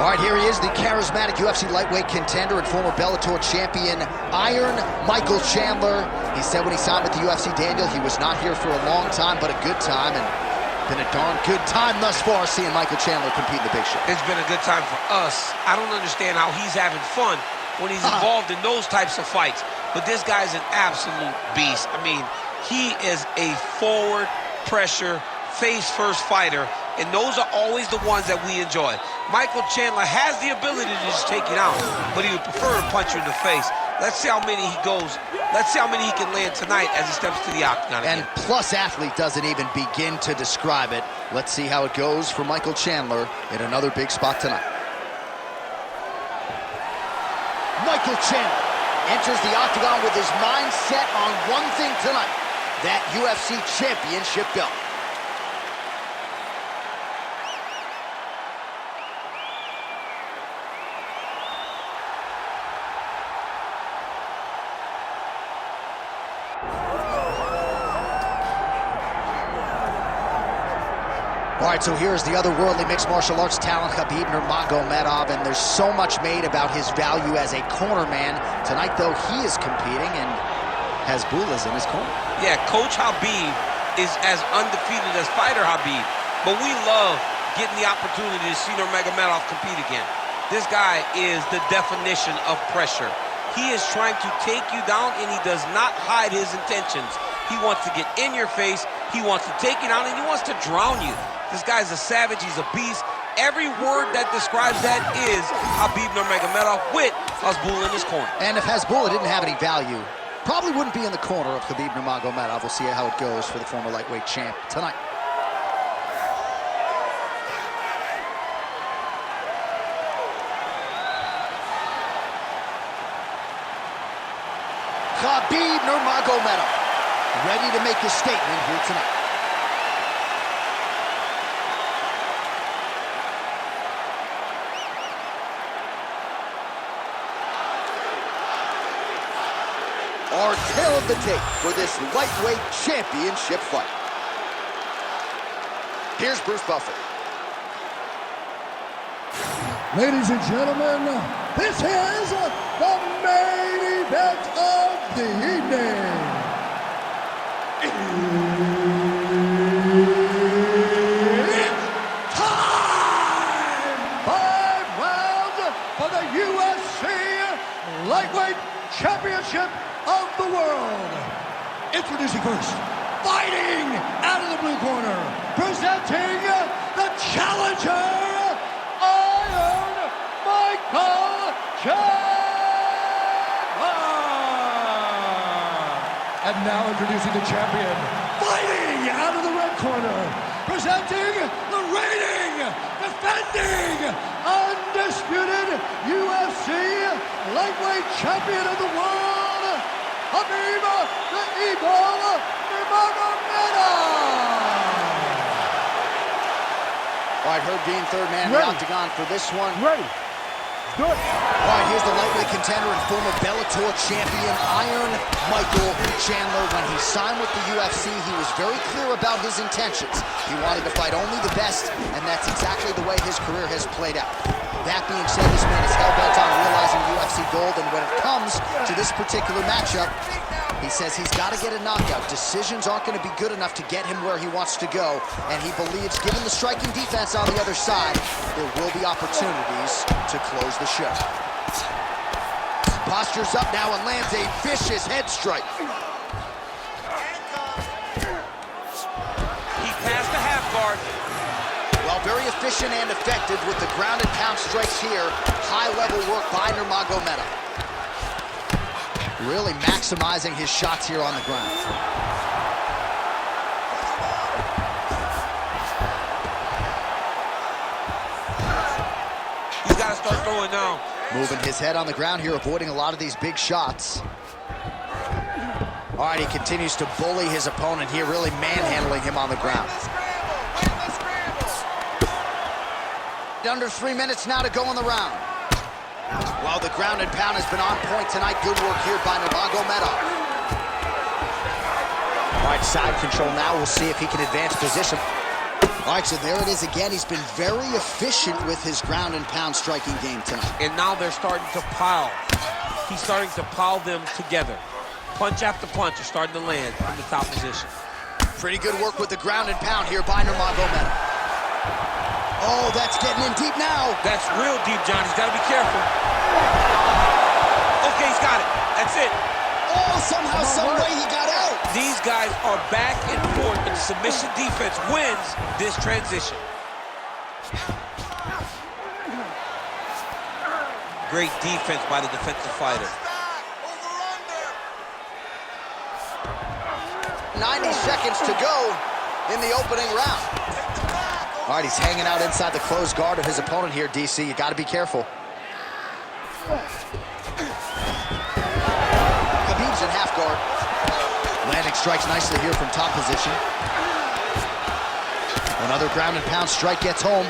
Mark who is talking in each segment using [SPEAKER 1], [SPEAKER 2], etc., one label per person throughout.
[SPEAKER 1] All right, here he is, the charismatic UFC lightweight contender and former Bellator champion, Iron Michael Chandler. He said when he signed with the UFC, Daniel, he was not here for a long time, but a good time, and been a darn good time thus far seeing Michael Chandler compete in the big show.
[SPEAKER 2] It's been a good time for us. I don't understand how he's having fun when he's involved in those types of fights, but this guy's an absolute beast. I mean, he is a forward pressure, face-first fighter, and those are always the ones that we enjoy. Michael Chandler has the ability to just take it out, but he would prefer to punch you in the face. Let's see how many he goes. Let's see how many he can land tonight as he steps to the octagon again.
[SPEAKER 1] And plus athlete doesn't even begin to describe it. Let's see how it goes for Michael Chandler in another big spot tonight. Michael Chandler enters the octagon with his mind set on one thing tonight, that UFC championship belt. All right, so here's the otherworldly mixed martial arts talent, Khabib Nurmagomedov, and there's so much made about his value as a corner man. Tonight, though, he is competing and has Bulas in his corner.
[SPEAKER 2] Yeah, Coach Khabib is as undefeated as fighter Khabib, but we love getting the opportunity to see Nurmagomedov compete again. This guy is the definition of pressure. He is trying to take you down, and he does not hide his intentions. He wants to get in your face, he wants to take you down, and he wants to drown you. This guy's a savage, he's a beast. Every word that describes that is Khabib Nurmagomedov with Hasbulla in his corner.
[SPEAKER 1] And if Hasbulla didn't have any value, probably wouldn't be in the corner of Khabib Nurmagomedov. We'll see how it goes for the former lightweight champ tonight. Khabib Nurmagomedov, ready to make his statement here tonight. Our tale of the tape for this lightweight championship fight. Here's Bruce Buffer.
[SPEAKER 3] Ladies and gentlemen, this is the main event of the evening. It's time! 5 rounds for the UFC Lightweight Championship of the world. Introducing first, fighting out of the blue corner, presenting the challenger, Iron Michael Chandler. And now introducing the champion, fighting out of the red corner, presenting the reigning, defending, undisputed UFC lightweight champion of the world, Khabib the Eagle Nurmagomedov.
[SPEAKER 1] All right, Herb Dean, third man in the octagon for this one.
[SPEAKER 3] Ready. Good.
[SPEAKER 1] All right, here's the lightweight contender and former Bellator champion, Iron Michael Chandler. When he signed with the UFC, he was very clear about his intentions. He wanted to fight only the best, and that's exactly the way his career has played out. That being said, this man is hell-bent on realizing UFC gold, and when it comes to this particular matchup, he says he's got to get a knockout. Decisions aren't going to be good enough to get him where he wants to go, and he believes, given the striking defense on the other side, there will be opportunities to close the show. Postures up now and lands a vicious head strike.
[SPEAKER 2] He passed the half guard.
[SPEAKER 1] Well, very efficient and effective with the ground and pound strikes here. High-level work by Nurmagomedov. Really maximizing his shots here on the ground.
[SPEAKER 2] He's got to start throwing now.
[SPEAKER 1] Moving his head on the ground here, avoiding a lot of these big shots. All right, he continues to bully his opponent here, really manhandling him on the ground. Under 3 minutes now to go in the round. Well, the ground and pound has been on point tonight. Good work here by Nurmagomedov. All right, side control now. We'll see if he can advance position. All right, so there it is again. He's been very efficient with his ground and pound striking game tonight.
[SPEAKER 2] And now they're starting to pile. He's starting to pile them together. Punch after punch are starting to land from the top position.
[SPEAKER 1] Pretty good work with the ground and pound here by Nurmagomedov. Oh, that's getting in deep now.
[SPEAKER 2] That's real deep, John. He's got to be careful. Okay, he's got it. That's it.
[SPEAKER 1] Oh, somehow, some way he got out.
[SPEAKER 2] These guys are back and forth, and submission defense wins this transition. Great defense by the defensive fighter.
[SPEAKER 1] 90 seconds to go in the opening round. All right, he's hanging out inside the closed guard of his opponent here, DC. You got to be careful. Khabib's in half guard. Landing strikes nicely here from top position. Another ground and pound strike gets home.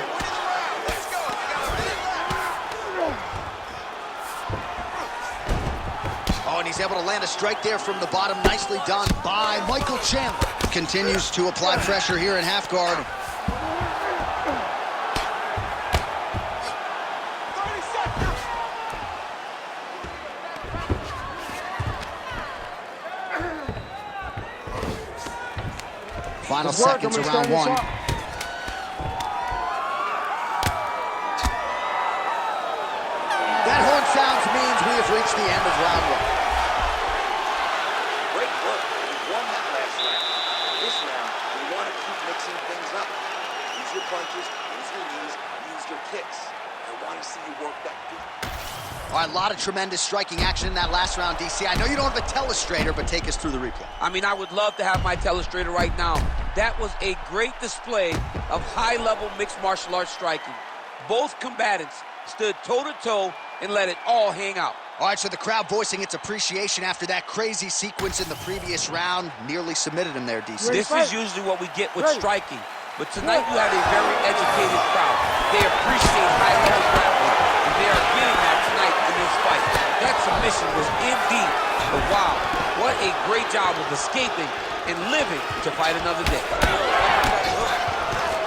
[SPEAKER 1] Oh, and he's able to land a strike there from the bottom. Nicely done by Michael Chandler. Continues to apply pressure here in half guard. Final seconds of round one. That horn sounds means we have reached the end of round one.
[SPEAKER 4] Great work. You won that last round. This round, we want to keep mixing things up. Use your punches, use your knees, use your kicks. I want to see you work that feet.
[SPEAKER 1] All right, a lot of tremendous striking action in that last round, DC. I know you don't have a telestrator, but take us through the replay.
[SPEAKER 2] I mean, I would love to have my telestrator right now. That was a great display of high-level mixed martial arts striking. Both combatants stood toe-to-toe and let it all hang out.
[SPEAKER 1] All right, so the crowd voicing its appreciation after that crazy sequence in the previous round. Nearly submitted him there, DC.
[SPEAKER 2] This is usually what we get with striking. But tonight you have a very educated crowd. They appreciate high-level grappling, and they are getting that tonight in this fight. That submission was indeed, but wow, what a great job of escaping and living to fight another day.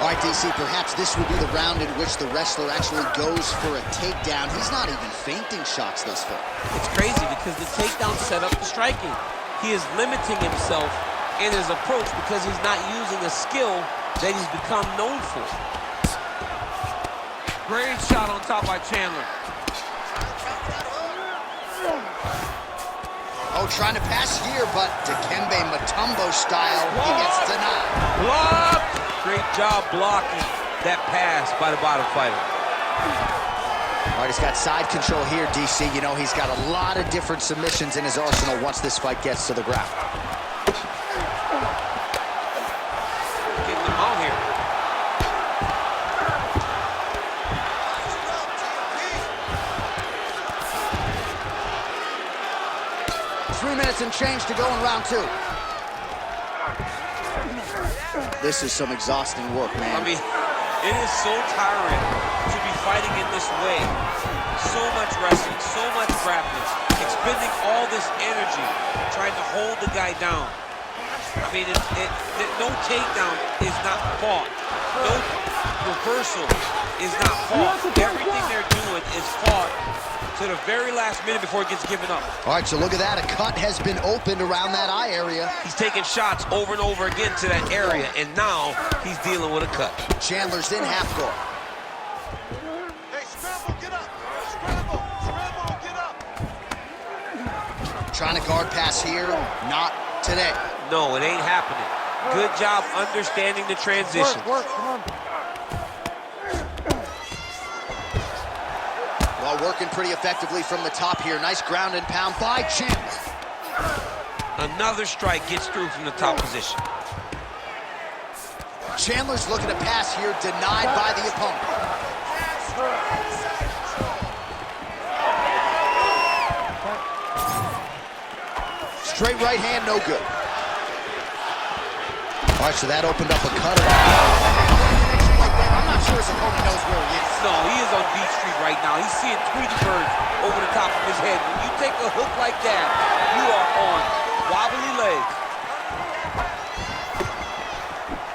[SPEAKER 1] All right, DC, perhaps this would be the round in which the wrestler actually goes for a takedown. He's not even feinting shots thus far.
[SPEAKER 2] It's crazy because the takedown set up the striking. He is limiting himself in his approach because he's not using a skill that he's become known for. Great shot on top by Chandler.
[SPEAKER 1] Oh, trying to pass here, but Dikembe Mutombo style, he gets denied.
[SPEAKER 2] Blocked! Great job blocking that pass by the bottom fighter.
[SPEAKER 1] All right, he's got side control here, DC. You know, he's got a lot of different submissions in his arsenal once this fight gets to the ground.
[SPEAKER 2] Getting them out here.
[SPEAKER 1] 3 minutes and change to go in round two. This is some exhausting work, man.
[SPEAKER 2] I mean, it is so tiring to be fighting in this way. So much wrestling, so much grappling, expending all this energy, trying to hold the guy down. I mean, no takedown is not fought. No reversal is not fought. Everything they're doing is fought to the very last minute before it gets given up.
[SPEAKER 1] All right, so look at that. A cut has been opened around that eye area.
[SPEAKER 2] He's taking shots over and over again to that area, and now he's dealing with a cut.
[SPEAKER 1] Chandler's in half guard.
[SPEAKER 4] Hey, scramble, get up. Scramble, get up.
[SPEAKER 1] Trying to guard pass here. Not today.
[SPEAKER 2] No, it ain't happening. Good job understanding the transition.
[SPEAKER 3] Work, come on.
[SPEAKER 1] Well, working pretty effectively from the top here. Nice ground and pound by Chandler.
[SPEAKER 2] Another strike gets through from the top position.
[SPEAKER 1] Chandler's looking to pass here, denied by the opponent. Straight right hand, no good. All right, so that opened up a cut. I'm not sure his opponent knows where he is.
[SPEAKER 2] No, he is on Beach Street right now. He's seeing Tweety birds over the top of his head. When you take a hook like that, you are on wobbly legs.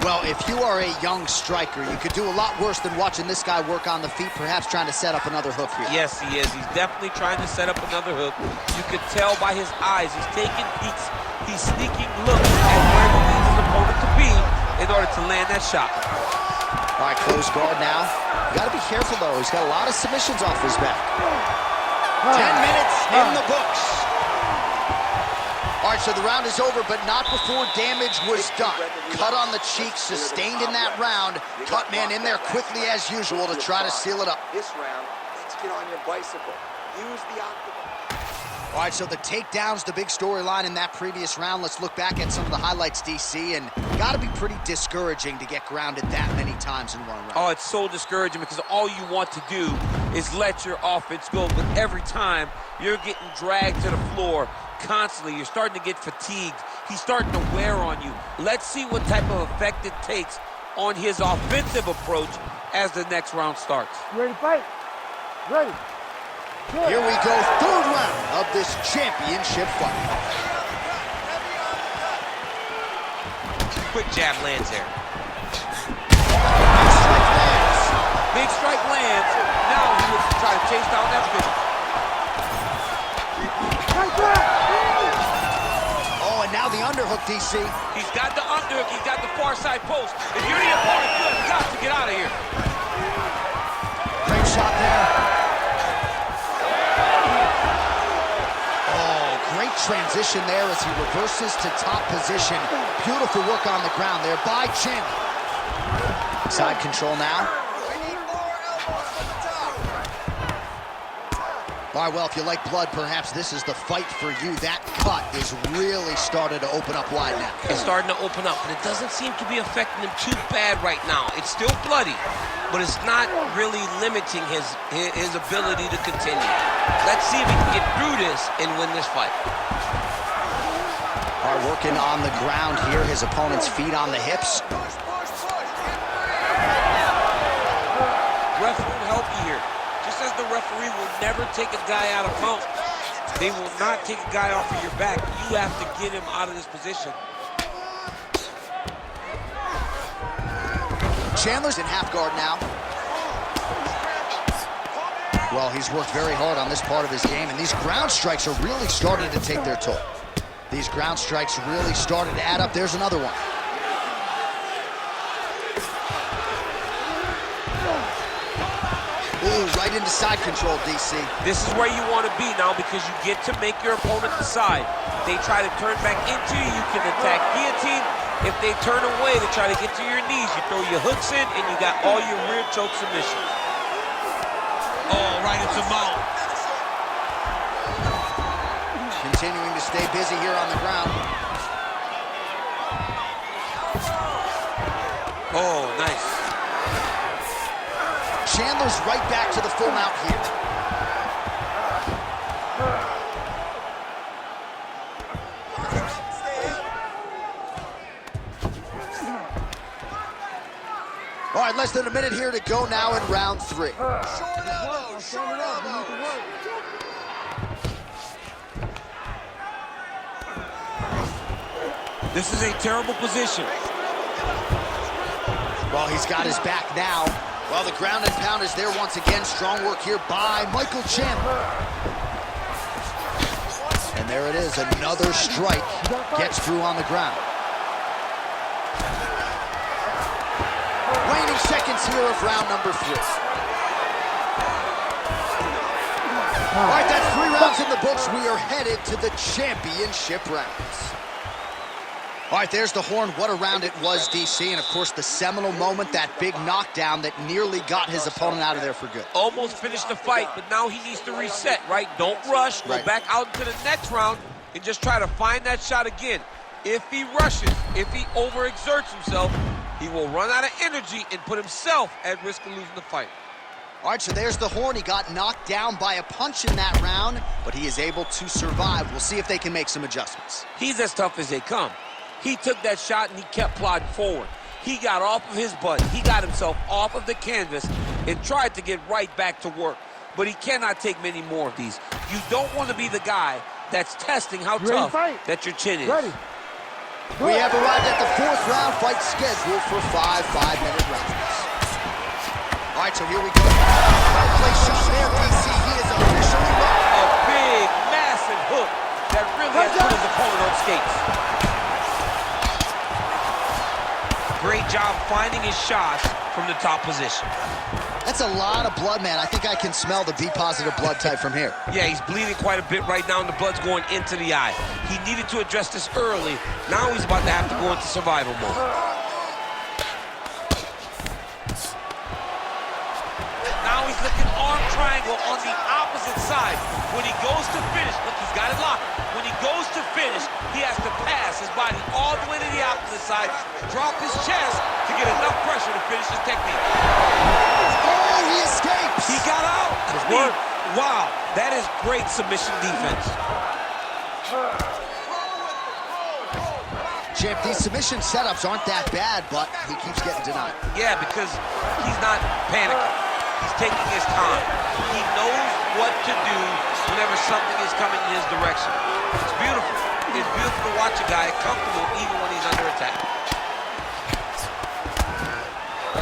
[SPEAKER 1] Well, if you are a young striker, you could do a lot worse than watching this guy work on the feet, perhaps trying to set up another hook here.
[SPEAKER 2] Yes, he is. He's definitely trying to set up another hook. You could tell by his eyes. He's taking peeks. He's sneaking looks at where he needs his opponent to be in order to land that shot.
[SPEAKER 1] All right, close guard now. You got to be careful, though. He's got a lot of submissions off his back. 10 minutes in the books. All right, so the round is over, but not before damage was done. Cut on the cheek, sustained in that round. Cut man in there quickly as usual to try to seal it up.
[SPEAKER 4] This round, let's get on your bicycle. Use the octagon.
[SPEAKER 1] All right, so the takedown's the big storyline in that previous round. Let's look back at some of the highlights, DC, and got to be pretty discouraging to get grounded that many times in one round.
[SPEAKER 2] Oh, it's so discouraging because all you want to do is let your offense go, but every time you're getting dragged to the floor constantly. You're starting to get fatigued. He's starting to wear on you. Let's see what type of effect it takes on his offensive approach as the next round starts.
[SPEAKER 5] You ready to fight? Ready. Good.
[SPEAKER 1] Here we go, third round of this championship fight.
[SPEAKER 2] Quick jab lands there.
[SPEAKER 1] Strike lands.
[SPEAKER 2] Big strike lands. Now he looks to try to chase down that finish.
[SPEAKER 1] Oh, and now the underhook, DC.
[SPEAKER 2] He's got the underhook. He's got the far side post. If you're the opponent, you have got to get out of here.
[SPEAKER 1] Great shot there. Great transition there as he reverses to top position. Beautiful work on the ground there by Chandler. Side control now. All right, well, if you like blood, perhaps this is the fight for you. That cut is really started to open up wide now.
[SPEAKER 2] It's starting to open up, but it doesn't seem to be affecting him too bad right now. It's still bloody, but it's not really limiting his ability to continue. Let's see if he can get through this and win this fight.
[SPEAKER 1] All right, working on the ground here. His opponent's feet on the hips.
[SPEAKER 2] Ref won't help you here. Just as the referee will never take a guy out of mount, they will not take a guy off of your back. You have to get him out of this position.
[SPEAKER 1] Chandler's in half guard now. Well, he's worked very hard on this part of his game, and these ground strikes are really starting to take their toll. These ground strikes really started to add up. There's another one. Ooh, right into side control, DC.
[SPEAKER 2] This is where you want to be now because you get to make your opponent decide. If they try to turn back into you, you can attack guillotine. If they turn away to try to get to your knees, you throw your hooks in and you got all your rear choke submissions. Oh, right into mount.
[SPEAKER 1] Continuing to stay busy here on the ground.
[SPEAKER 2] Oh, nice.
[SPEAKER 1] Chandler's right back to the full mount here. All right, less than a minute here to go now in round 3.
[SPEAKER 2] This is a terrible position.
[SPEAKER 1] Well, he's got his back now. Well, the ground and pound is there once again. Strong work here by Michael Chandler. And there it is, another strike. Gets through on the ground. Waning seconds here of round number 3. All right, that's 3 rounds in the books. We are headed to the championship rounds. All right, there's the horn. What a round it was, DC. And, of course, the seminal moment, that big knockdown that nearly got his opponent out of there for good.
[SPEAKER 2] Almost finished the fight, but now he needs to reset, right? Don't rush. Go back out into the next round and just try to find that shot again. If he rushes, if he overexerts himself, he will run out of energy and put himself at risk of losing the fight.
[SPEAKER 1] All right, so there's the horn. He got knocked down by a punch in that round, but he is able to survive. We'll see if they can make some adjustments.
[SPEAKER 2] He's as tough as they come. He took that shot and he kept plodding forward. He got off of his butt. He got himself off of the canvas and tried to get right back to work. But he cannot take many more of these. You don't want to be the guy that's testing how tough that your chin is.
[SPEAKER 5] Ready.
[SPEAKER 1] We have arrived at the 4th round, fight scheduled for 5 5-minute rounds. All right, so here we go. Well placed shot there, DC. He is officially up.
[SPEAKER 2] A big, massive hook that really has put his opponent on skates. Great job finding his shots from the top position.
[SPEAKER 1] That's a lot of blood, man. I think I can smell the B-positive blood type from here.
[SPEAKER 2] Yeah, he's bleeding quite a bit right now, and the blood's going into the eye. He needed to address this early. Now he's about to have to go into survival mode. Now he's looking arm triangle on the opposite side. When he goes to finish, look, he's got it locked. When he goes to finish, he has to pass his body all the way to the opposite side, drop his chest to get enough pressure to finish his technique.
[SPEAKER 1] Oh, he escapes!
[SPEAKER 2] He got out! Wow, that is great submission defense.
[SPEAKER 1] Champ, these submission setups aren't that bad, but he keeps getting denied.
[SPEAKER 2] Yeah, because he's not panicking. He's taking his time. He knows what to do whenever something is coming in his direction. It's beautiful. It's beautiful to watch a guy comfortable even when he's under attack.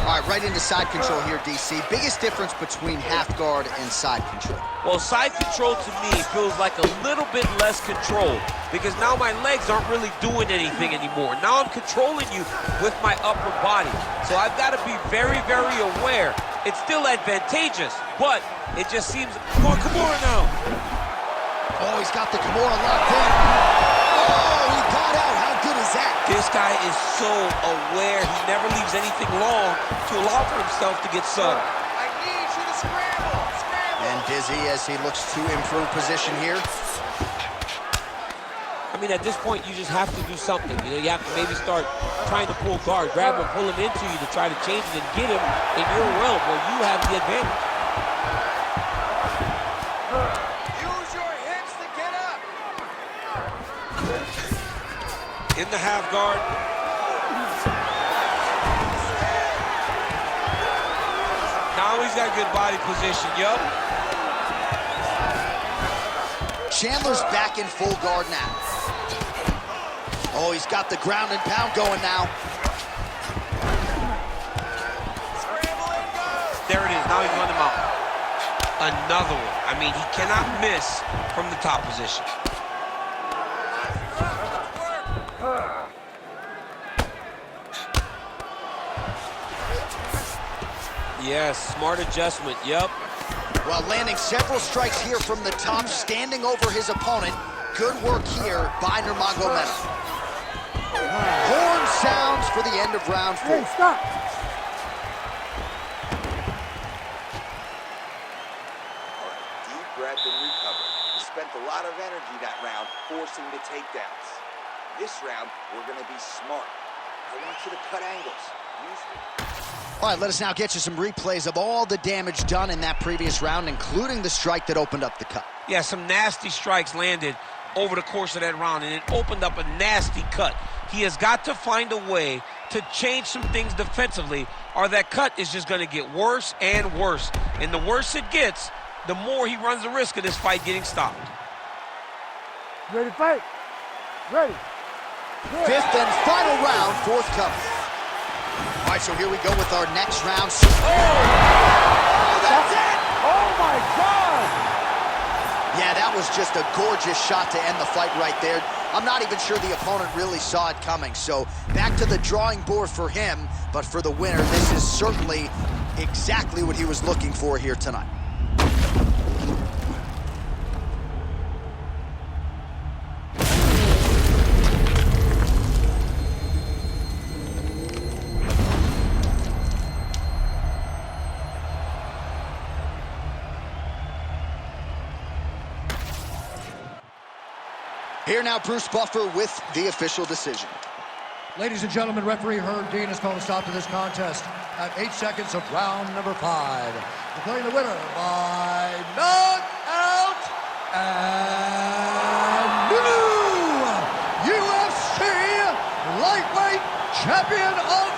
[SPEAKER 1] All right, right into side control here, DC. Biggest difference between half guard and side control?
[SPEAKER 2] Well, side control to me feels like a little bit less control because now my legs aren't really doing anything anymore. Now I'm controlling you with my upper body. So I've got to be very, very aware. It's still advantageous, but it just seems... Come on, Kimura now.
[SPEAKER 1] Oh, he's got the Kimura locked in. Oh, he got out. How good is that?
[SPEAKER 2] This guy is so aware. He never leaves anything long to allow for himself to get subbed.
[SPEAKER 4] I need you to scramble.
[SPEAKER 1] And dizzy as he looks to improve position here.
[SPEAKER 2] I mean, at this point, you just have to do something. You know, you have to maybe start trying to pull guard, grab him, pull him into you to try to change it and get him in your realm where you have the advantage.
[SPEAKER 4] Use your hips to get up.
[SPEAKER 2] In the half guard. Now he's got good body position, yup.
[SPEAKER 1] Chandler's back in full guard now. Oh, he's got the ground and pound going now.
[SPEAKER 2] There it is, now he's running him out. Another one. I mean, he cannot miss from the top position. Yes, smart adjustment, yep.
[SPEAKER 1] Well, landing several strikes here from the top, standing over his opponent. Good work here by Nurmagomedov. Horn sounds for the end of round 4.
[SPEAKER 5] Hey, stop.
[SPEAKER 4] Deep breath and recover. You spent a lot of energy that round forcing the takedowns. This round, we're going to be smart. I want you to cut angles.
[SPEAKER 1] All right, let us now get you some replays of all the damage done in that previous round, including the strike that opened up the cut.
[SPEAKER 2] Yeah, some nasty strikes landed over the course of that round, and it opened up a nasty cut. He has got to find a way to change some things defensively, or that cut is just going to get worse and worse. And the worse it gets, the more he runs the risk of this fight getting stopped.
[SPEAKER 5] Ready to fight? Ready. Good.
[SPEAKER 1] 5th and final round, 4th coming. All right, so here we go with our next round.
[SPEAKER 5] Oh, that's it! Oh, my God!
[SPEAKER 1] Yeah, that was just a gorgeous shot to end the fight right there. I'm not even sure the opponent really saw it coming. So back to the drawing board for him, but for the winner, this is certainly exactly what he was looking for here tonight. Here now, Bruce Buffer with the official decision.
[SPEAKER 3] Ladies and gentlemen, referee Herb Dean has called a stop to this contest at 8 seconds of round number 5. Declaring the winner by knockout and new UFC lightweight champion of